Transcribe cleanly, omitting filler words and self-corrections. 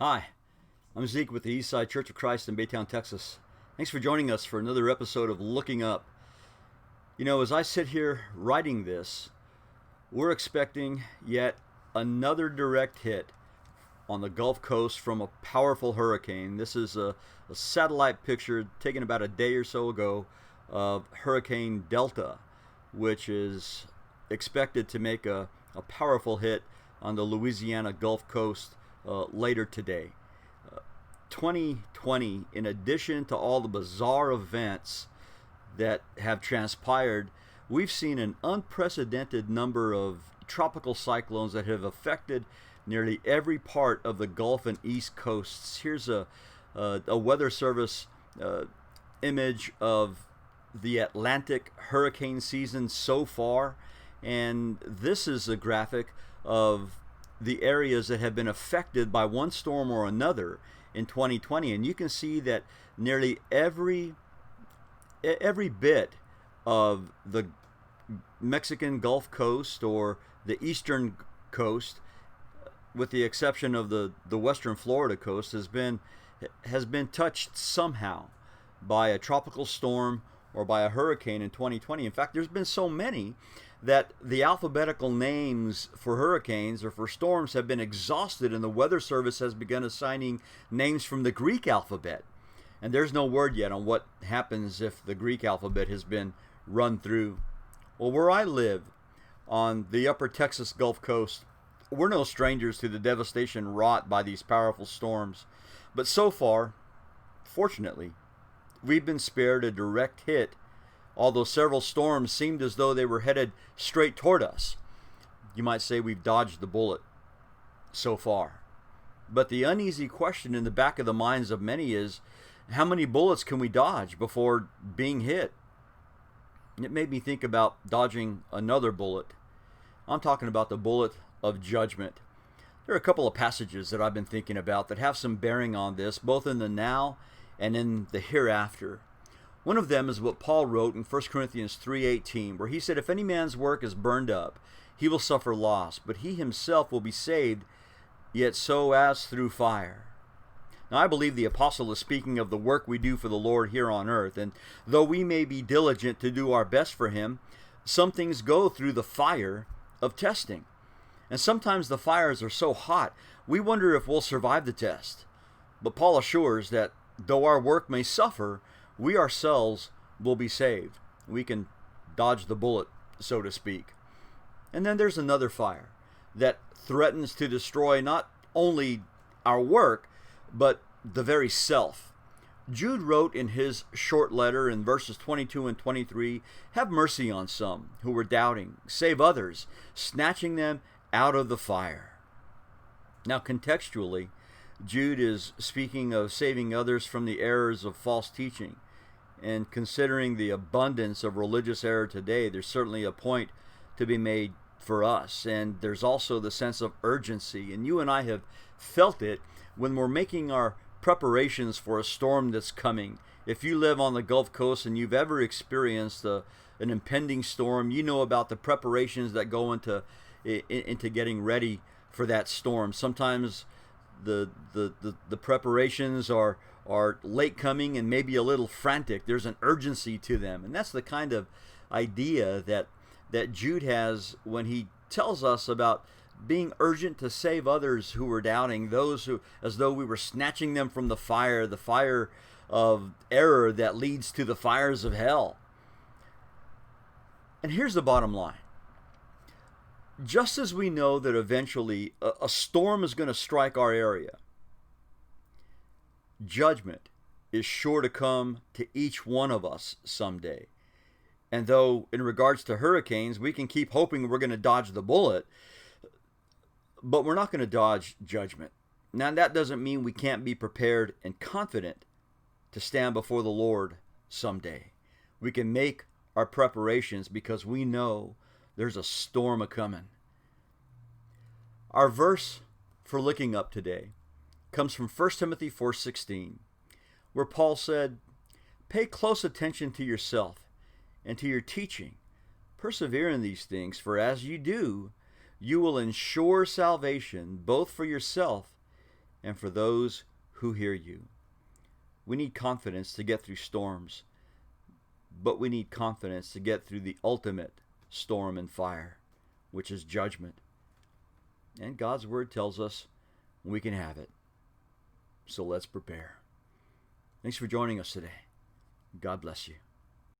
Hi, I'm Zeke with the Eastside Church of Christ in Baytown, Texas. Thanks for joining us for another episode of Looking Up. You know, as I sit here writing this, we're expecting yet another direct hit on the Gulf Coast from a powerful hurricane. This is a satellite picture taken about a day or so ago of Hurricane Delta, which is expected to make a powerful hit on the Louisiana Gulf Coast later today. 2020, in addition to all the bizarre events that have transpired, we've seen an unprecedented number of tropical cyclones that have affected nearly every part of the Gulf and East Coasts. Here's a Weather Service image of the Atlantic hurricane season so far, and this is a graphic of the areas that have been affected by one storm or another in 2020, and you can see that nearly every bit of the Mexican Gulf Coast or the eastern coast, with the exception of the western Florida coast, has been touched somehow by a tropical storm or by a hurricane in 2020. In fact, there's been so many that the alphabetical names for hurricanes or for storms have been exhausted, and the Weather Service has begun assigning names from the Greek alphabet. And there's no word yet on what happens if the Greek alphabet has been run through. Well, where I live on the upper Texas Gulf Coast, we're no strangers to the devastation wrought by these powerful storms. But so far, fortunately, we've been spared a direct hit, although several storms seemed as though they were headed straight toward us. You might say we've dodged the bullet so far. But the uneasy question in the back of the minds of many is, how many bullets can we dodge before being hit? It made me think about dodging another bullet. I'm talking about the bullet of judgment. There are a couple of passages that I've been thinking about that have some bearing on this, both in the now and in the hereafter. One of them is what Paul wrote in 1 Corinthians 3:18, where he said, "If any man's work is burned up, he will suffer loss, but he himself will be saved, yet so as through fire." Now, I believe the apostle is speaking of the work we do for the Lord here on earth, and though we may be diligent to do our best for him, some things go through the fire of testing. And sometimes the fires are so hot, we wonder if we'll survive the test. But Paul assures that though our work may suffer, we ourselves will be saved. We can dodge the bullet, so to speak. And then there's another fire that threatens to destroy not only our work, but the very self. Jude wrote in his short letter in verses 22 and 23, "Have mercy on some who were doubting, save others, snatching them out of the fire." Now, contextually, Jude is speaking of saving others from the errors of false teaching. And considering the abundance of religious error today, there's certainly a point to be made for us. And there's also the sense of urgency. And you and I have felt it when we're making our preparations for a storm that's coming. If you live on the Gulf Coast and you've ever experienced an impending storm, you know about the preparations that go into getting ready for that storm. Sometimes the preparations are late coming and maybe a little frantic. There's an urgency to them, and that's the kind of idea that Jude has when he tells us about being urgent to save others who were doubting, those who, as though we were snatching them from the fire of error that leads to the fires of hell. And here's the bottom line. Just as we know that eventually a storm is going to strike our area, judgment is sure to come to each one of us someday. And though in regards to hurricanes, we can keep hoping we're going to dodge the bullet, but we're not going to dodge judgment. Now, that doesn't mean we can't be prepared and confident to stand before the Lord someday. We can make our preparations because we know there's a storm a-coming. Our verse for looking up today comes from 1 Timothy 4:16, where Paul said, "Pay close attention to yourself and to your teaching. Persevere in these things, for as you do, you will ensure salvation both for yourself and for those who hear you. We need confidence to get through storms, but we need confidence to get through the ultimate storm and fire, which is judgment. And God's Word tells us we can have it. So let's prepare. Thanks for joining us today. God bless you.